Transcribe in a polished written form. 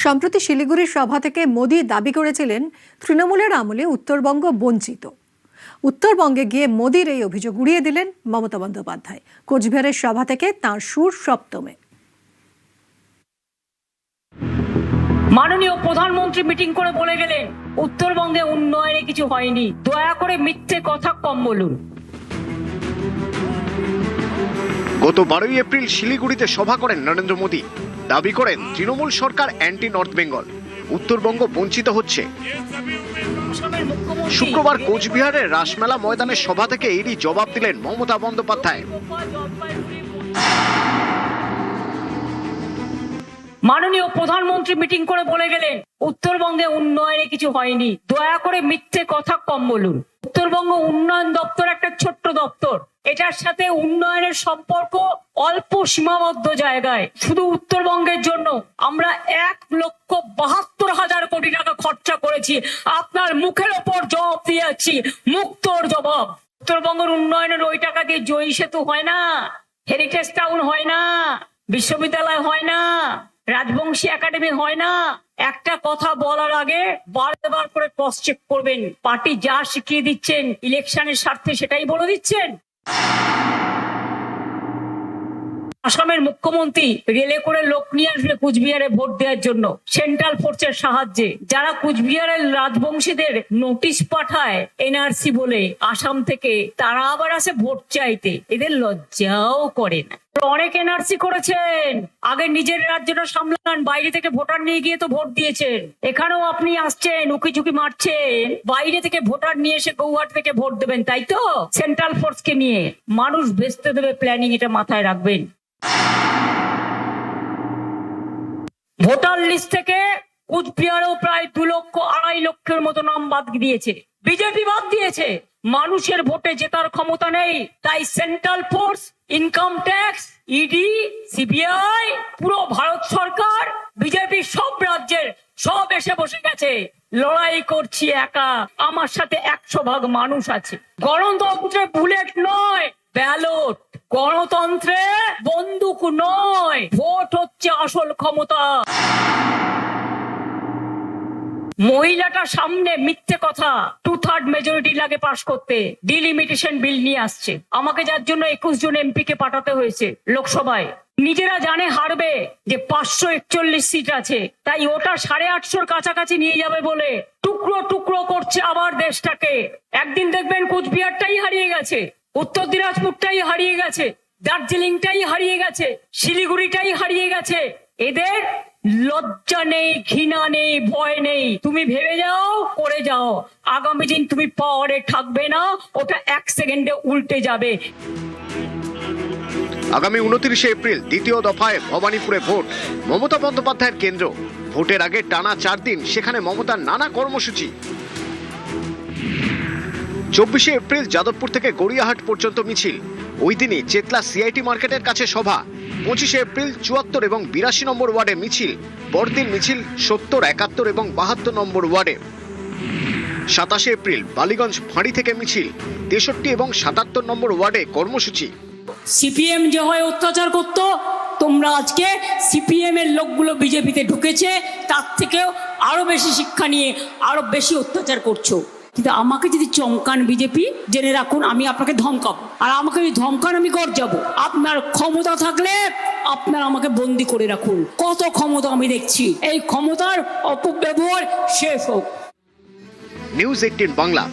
সম্প্রতি শিলিগুড়ির সভা থেকে মোদি দাবি করেছিলেন তৃণমূলের আমলে উত্তরবঙ্গ বঞ্চিত। উত্তরবঙ্গে গিয়ে মোদির এই অভিযোগ উড়িয়ে দিলেন মমতা বন্দ্যোপাধ্যায়। কোচবিহারের সভা থেকে তাঁর সুর সপ্তমে। মাননীয় প্রধানমন্ত্রী মিটিং করে বলে গেলেন উত্তরবঙ্গে উন্নয়নে কিছু হয়নি, দয়া করে মিথ্যে কথা কম বলুন। গত 12 এপ্রিল শিলিগুড়িতে সভা করেন নরেন্দ্র মোদী। দাবি করেন তৃণমূল সরকার অ্যান্টি নর্থ বেঙ্গল, উত্তরবঙ্গ বঞ্চিত হচ্ছে। শুক্রবার কোচবিহারের রাসমেলা ময়দানের সভা থেকে এরই জবাব দিলেন মমতা বন্দ্যোপাধ্যায়। মাননীয় প্রধানমন্ত্রী মিটিং করে বলে গেলেন উত্তরবঙ্গে উন্নয়নে কিছু হয়নি, দয়া করে মিথ্যে কথা কম বলুন। উত্তরবঙ্গ উন্নয়ন দপ্তর একটা ছোট্ট দপ্তর, এটার সাথে উন্নয়নের সম্পর্ক অল্প সীমাবদ্ধ জায়গায়। শুধু উত্তরবঙ্গের জন্য আমরা 1,72,000 কোটি টাকা খরচা করেছি। আপনার মুখের ওপর জবাব দিয়ে যাচ্ছি, মুক্তর জবাব। উত্তরবঙ্গের উন্নয়নের ওই টাকা দিয়ে জয়ী সেতু হয় না, হেরিটেজ টাউন হয় না, বিশ্ববিদ্যালয় হয় না, রাজবংশী একাডেমি হয় না। একটা কথা বলার আগে বারবার করে ক্রস চেক করবেন। পার্টি যা শিখিয়ে দিচ্ছেন ইলেকশনের স্বার্থে সেটাই বলে দিচ্ছেন। আসামের মুখ্যমন্ত্রী রেলে করে লোক নিয়ে আসবে কুচবিহারে ভোট দেওয়ার জন্য সেন্ট্রাল ফোর্সের সাহায্যে। যারা কুচবিহারের রাজবংশীদের নোটিশ পাঠায় এনআরসি বলে আসাম থেকে, তারা আবার আসে ভোট চাইতে। এদের লজ্জাও করে না। অনেক এনআরসি করেছেন, আগে নিজের রাজ্যটা সামলান, বাইরে থেকে ভোটার নিয়ে গিয়ে তো ভোট দিয়েছেন। এখানেও আপনি আসছেন, উকি ঝুঁকি মারছেন, বাইরে থেকে ভোটার নিয়ে এসে গৌহাট থেকে ভোট দেবেন, তাই তো? সেন্ট্রাল ফোর্সকে নিয়ে মানুষ ভেস্তে দেবে প্ল্যানিং, এটা মাথায় রাখবেন। ভোটার লিস্ট থেকে কুচবিহারেও প্রায় 2,00,000-2.5 লক্ষের মতো নাম বাদ দিয়েছে, বিজেপি বাদ দিয়েছে। মানুষের ভোটে জেতার ক্ষমতা নেই, তাই central force, income tax, ED, CBI, পুরো ভারত সরকার, বিজেপি সব রাজ্যের সব এসে বসে গেছে। লড়াই করছি একা, আমার সাথে 100 ভাগ মানুষ আছে। গণতন্ত্রে বুলেট নয়, ব্যালট। গণতন্ত্রে বন্দুক নয়, ভোট হচ্ছে আসল ক্ষমতা। মহিলাটা সামনে মিথ্যে কথা, 2/3 মেজরিটি লাগে পাশ করতে। ডিলিমিটেশন বিল নিয়ে আসছে, আমাকে যার জন্য 21 জন এমপি কে পাঠাতে হয়েছে লোকসভায়। নিজেরা জানে হারবে, যে 541 সিট আছে, তাই ওটা 850-র কাছাকাছি নিয়ে যাবে বলে টুকরো টুকরো করছে আবার দেশটাকে। একদিন দেখবেন কুচবিহারটাই হারিয়ে গেছে, উত্তর দিনাজপুরটাই হারিয়ে গেছে, দার্জিলিংটাই হারিয়ে গেছে, শিলিগুড়িটাই হারিয়ে গেছে। এদের লজ্জা নেই, ঘৃণা নেই, ভয় নেই। তুমি ভেবে যাও, করে যাও, আগামী দিন তুমি পাওয়ারে থাকবে না, ওটা 1 সেকেন্ডে উল্টে যাবে। আগামী 29 এপ্রিল দ্বিতীয় দফায় ভবানীপুরে ভোট, মমতা বন্দ্যোপাধ্যায়ের কেন্দ্র। ভোটের আগে টানা 4 দিন সেখানে মমতার নানা কর্মসূচি। 24 এপ্রিল যাদবপুর থেকে গড়িয়াহাট পর্যন্ত মিছিল, ওই দিনই চেতলা সিআইটি মার্কেটের কাছে সভা। 25 এপ্রিল 74 এবং 82 নম্বর ওয়ার্ডে মিছিল, পরদিন মিছিল 70, 71 এবং 72 নম্বর ওয়ার্ডে। 27 এপ্রিল বালিগঞ্জ ফাঁড়ি থেকে মিছিল, 63 এবং 77 নম্বর ওয়ার্ডে কর্মসূচি। সিপিএম যে হয় অত্যাচার করতো, তোমরা আজকে সিপিএম এর লোকগুলো বিজেপিতে ঢুকেছে, তার থেকেও আরো বেশি শিক্ষা নিয়ে আরো বেশি অত্যাচার করছো। কিন্তু আমাকে যদি চমকান বিজেপি, জেনে রাখুন আমি আপনাকে ধমকাবো, আর আমাকে যদি ধমকান আমি গর্জাবো। আপনার ক্ষমতা থাকলে আপনার আমাকে বন্দি করে রাখুন, কত ক্ষমতা আমি দেখছি। এই ক্ষমতার অপব্যবহার শেষ হোক। নিউজ 18 বাংলা।